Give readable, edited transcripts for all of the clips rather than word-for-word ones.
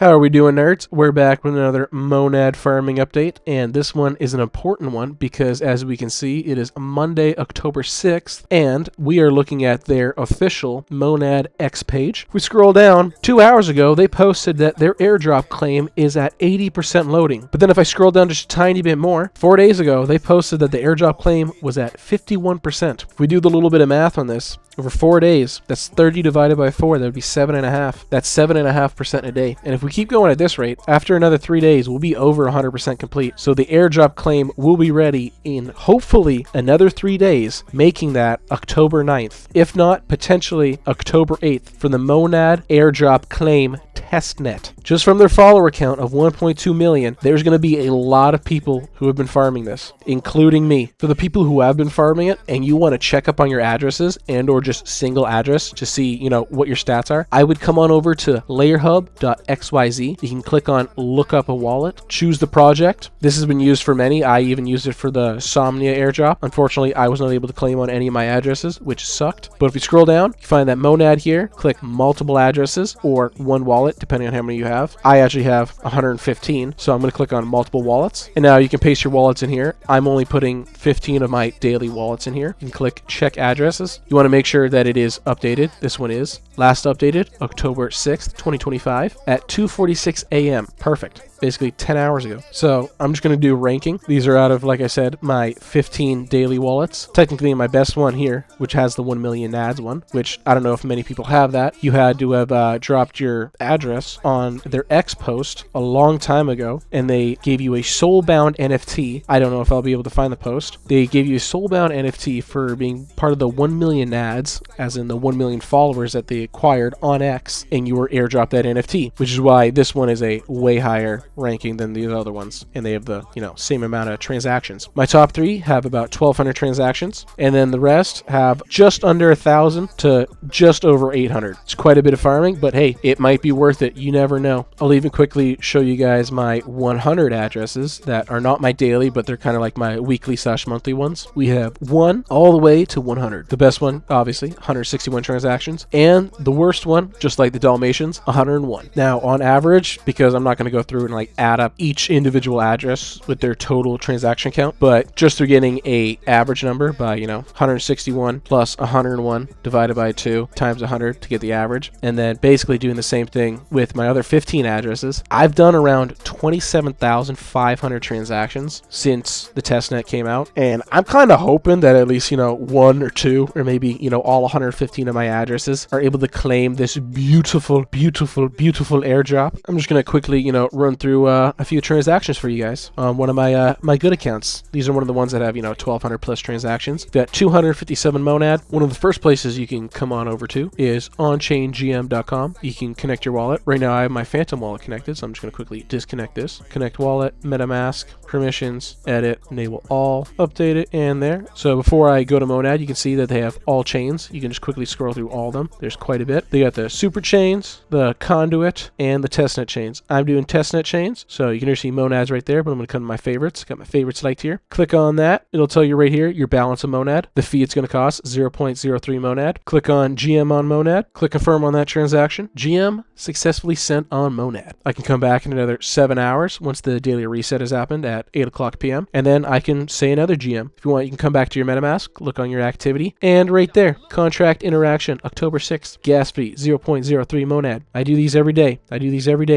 How are we doing, nerds? We're back with another monad farming update, and this one is an important one because, as we can see, it is Monday, October 6th, and we are looking at their official Monad X page. If we scroll down, 2 hours ago, they posted that their airdrop claim is at 80% loading. But then if I scroll down just a tiny bit more, 4 days ago, they posted that the airdrop claim was at 51%. If we do the little bit of math on this, over 4 days, that's 30 divided by 4, that would be 7.5. That's 7.5% a day. And if we keep going at this rate, after another 3 days, we'll be over 100% complete. So the airdrop claim will be ready in hopefully another 3 days, making that October 9th. If not, potentially October 8th for the Monad airdrop claim Testnet. Just from their follower count of 1.2 million, there's going to be a lot of people who have been farming this, including me. For the people who have been farming it and you want to check up on your addresses and or just single address to see, what your stats are, I would come on over to layerhub.xyz. You can click on look up a wallet, choose the project. This has been used for many. I even used it for the Somnia airdrop. Unfortunately, I was not able to claim on any of my addresses, which sucked. But if you scroll down, you find that Monad here, click multiple addresses or one wallet, depending on how many you have. I actually have 115, so I'm going to click on multiple wallets. And now you can paste your wallets in here. I'm only putting 15 of my daily wallets in here. You can click check addresses. You want to make sure that it is updated. This one is. Last updated October 6th, 2025 at 2:46 a.m. Perfect. Basically 10 hours ago. So I'm just going to do ranking. These are out of, like I said, my 15 daily wallets. Technically my best one here, which has the 1 million nads one, which I don't know if many people have that. You had to have dropped your address on their X post a long time ago, and they gave you a soulbound NFT. I don't know if I'll be able to find the post. They gave you a soulbound NFT for being part of the 1 million nads, as in the 1 million followers that they acquired on X, and you were airdropped that NFT, which is why this one is a way higher ranking than the other ones, and they have the same amount of transactions. My top 3 have about 1,200 transactions, and then the rest have just under 1,000 to just over 800. It's quite a bit of farming, but hey, it might be worth it. You never know. I'll even quickly show you guys my 100 addresses that are not my daily, but they're kind of like my weekly / monthly ones. We have 1 all the way to 100. The best one, obviously, 161 transactions, and the worst one, just like the Dalmatians, 101. Now, on average, because I'm not going to go through and add up each individual address with their total transaction count, but just through getting a average number by 161 plus 101 divided by 2 times 100 to get the average, and then basically doing the same thing with my other 15 addresses. I've done around 27,500 transactions since the testnet came out, and I'm kind of hoping that at least 1 or 2 or maybe all 115 of my addresses are able to claim this beautiful airdrop. I'm just gonna quickly run through a few transactions for you guys on one of my good accounts. These are one of the ones that have 1,200 plus transactions. Got 257 monad. One of the first places you can come on over to is onchaingm.com. You can connect your wallet. Right now I have my Phantom wallet connected, so I'm just going to quickly disconnect this. Connect wallet, MetaMask, permissions, edit, enable all, update it, and there. So before I go to Monad, you can see that they have all chains. You can just quickly scroll through all of them. There's quite a bit. They got the super chains, the conduit, and the testnet chains. I'm doing testnet chains, so you can just see monads right there, but I'm going to come to my favorites. Got my favorites liked here. Click on that. It'll tell you right here your balance of monad. The fee it's going to cost, 0.03 monad. Click on GM on monad. Click confirm on that transaction. GM successfully sent on monad. I can come back in another 7 hours once the daily reset has happened at 8 o'clock p.m. And then I can say another GM. If you want, you can come back to your MetaMask, look on your activity, and right there, contract interaction, October 6th, gas fee, 0.03 monad. I do these every day.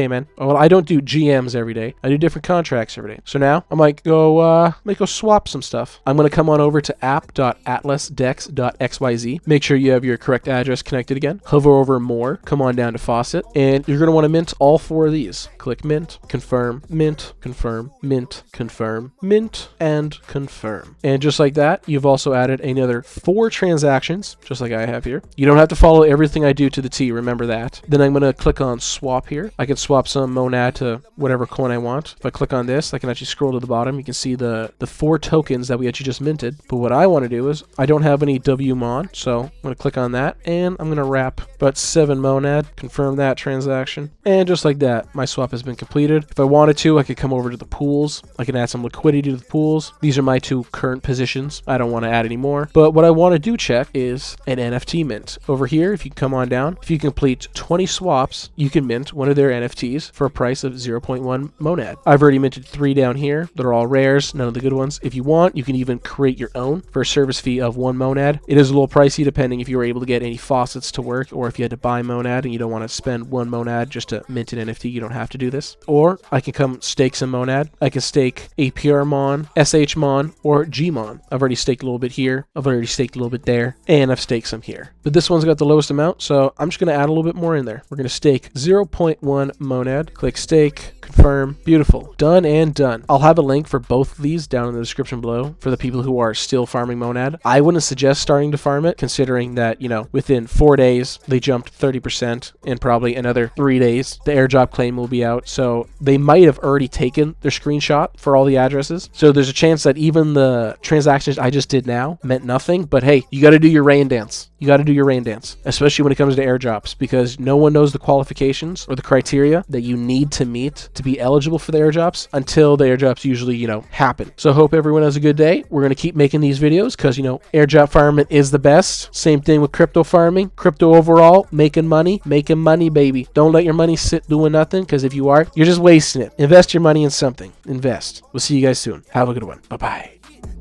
Man. Well, I don't do GMs every day. I do different contracts every day. So now I might go swap some stuff. I'm going to come on over to app.atlasdex.xyz. Make sure you have your correct address connected again. Hover over more, come on down to faucet, and you're going to want to mint all 4 of these. Click mint, confirm, mint, confirm, mint, confirm, mint, and confirm. And just like that, you've also added another 4 transactions, just like I have here. You don't have to follow everything I do to the T, remember that. Then I'm going to click on swap here. I can swap some monad to whatever coin I want. If I click on this, I can actually scroll to the bottom. You can see the 4 tokens that we actually just minted. But what I want to do is, I don't have any WMON, so I'm going to click on that, and I'm going to wrap about 7 monad, confirm that transaction, and just like that, my swap has been completed. If I wanted to, I could come over to the pools. I can add some liquidity to the pools. These are my 2 current positions. I don't want to add any more. But what I want to do check is an NFT mint. Over here, if you come come on down. If you complete 20 swaps, you can mint one of their NFTs for a price of 0.1 monad. I've already minted 3 down here. They're all rares, none of the good ones. If you want, you can even create your own for a service fee of 1 monad. It is a little pricey depending if you were able to get any faucets to work, or if you had to buy monad and you don't want to spend 1 monad just to mint an NFT. You don't have to do this. Or I can come stake some monad. I can stake APR mon, SH mon, or G mon. I've already staked a little bit here. I've already staked a little bit there, and I've staked some here. But this one's got the lowest amount, so I'm just going to add a little bit more in there. We're going to stake 0.1 monad. Click stake, confirm. Beautiful. Done and done. I'll have a link for both of these down in the description below for the people who are still farming monad. I wouldn't suggest starting to farm it, considering that, you know, within 4 days, they jumped 30%, and probably another 3 days, the airdrop claim will be out. So they might have already taken their screenshot for all the addresses. So there's a chance that even the transactions I just did now meant nothing. But hey, you got to do your rain dance. You got to do your rain dance, especially when it comes to airdrops, because no one knows the qualifications or the criteria that you need to meet to be eligible for the airdrops until the airdrops usually, you know, happen. So I hope everyone has a good day. We're going to keep making these videos because, you know, airdrop farming is the best. Same thing with crypto farming, crypto overall, making money, baby. Don't let your money sit doing nothing, because if you are, you're just wasting it. Invest your money in something. Invest. We'll see you guys soon. Have a good one. Bye-bye.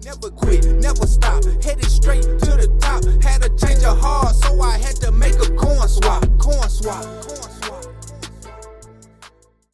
Never quit, never stop, headed straight.